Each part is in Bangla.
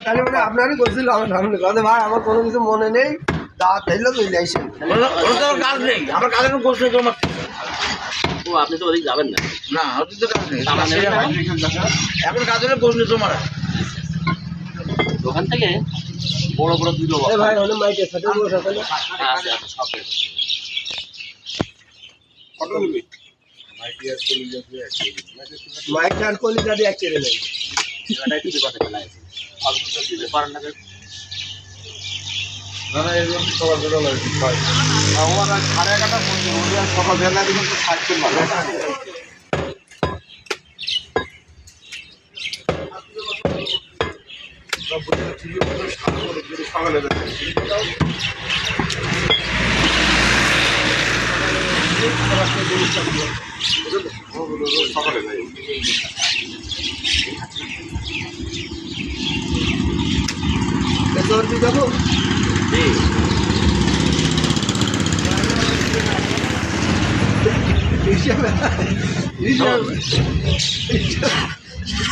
তাহলে মানে আপনারই করছিল আমার সামনে কথা ভাই আমার কোনো কিছু মনে নেই দাঁত এলো চলে আসেন কাজ নেই আমার কাজের গোস নেই তোমার ও আপনি তো ওদিক যাবেন না না ওদের তো কাজ নেই আমার নেই না। এখন কাজের গোস নেই তোমার দোকান থেকে বড় বড় দুটো এ ভাই অনেক মাইকে সাথে বসে আছে আছে সব কত নিবি মাইক আর কলি দাদি এক কেড়ে নেই এটাই তো কথা বলা আছে অল্প তো দিতে পারেন না না না এর মধ্যে সবার বেরো লাগে ভাই আমার আজ 11:30 পর্যন্ত ওরা সকাল বেলা দিকে তো থাকতে পারে সব বুঝে ঠিক করে সকালে সকালে যাই তোর কি দেখো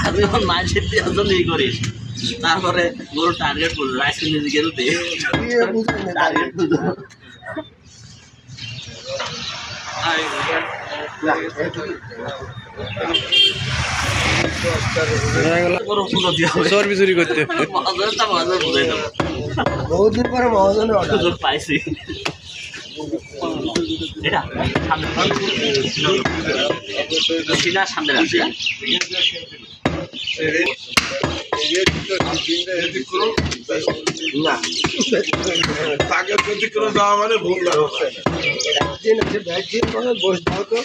আমি এখন মাছের জন্য ই করিস তারপরে গরু টার্গেট করলো রাইস কিনে গেলতে টার্গেট করলো চর্বি চুরি করতে বহুদিন পরে মহাজনের অর্ডার সুযোগ পাইছি এটা সামনে রাখছি না তাকে ব্যতিক্রম দেওয়া মানে ভুল লাগছে ব্যাগজিন করে বসে দাও তো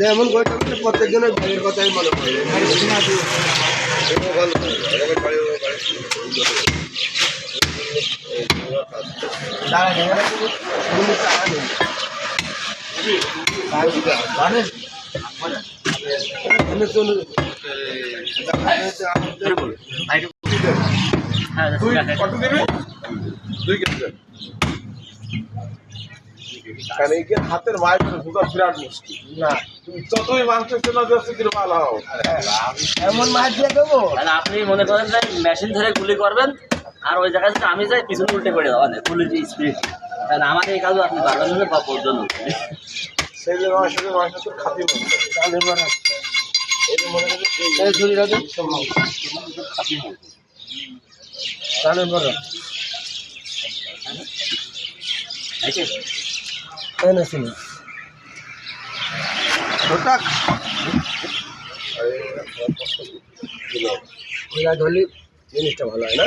যেমন বইটা প্রত্যেকজনের ব্যাগের কথাই মনে পড়ে কত দেবে 2 কেজি কারণ এই হাতের মায়ের ঢোকা বিরাট মুশকিল না তুমি যতই মাংসের চেনা যাচ্ছে কিন্তু ভালো হও এমন মাছ দিয়ে দেবো আপনি মনে করেন যে মেশিন ধরে গুলি করবেন আর ওই জায়গায় যদি আমি যাই পিছনে উল্টে করে দেওয়া নেই গুলির যে স্পিড কারণ আমার এই কাজও আপনি পারবেন না বা পর্যন্ত সেই যে মাংস তো খাতি মনে তাহলে মনে এই যে মনে করছে এই ঝুড়ি রাখো তাহলে মনে তাই না শুনি ওটা ওইটা ধরলে জিনিসটা ভালো হয় না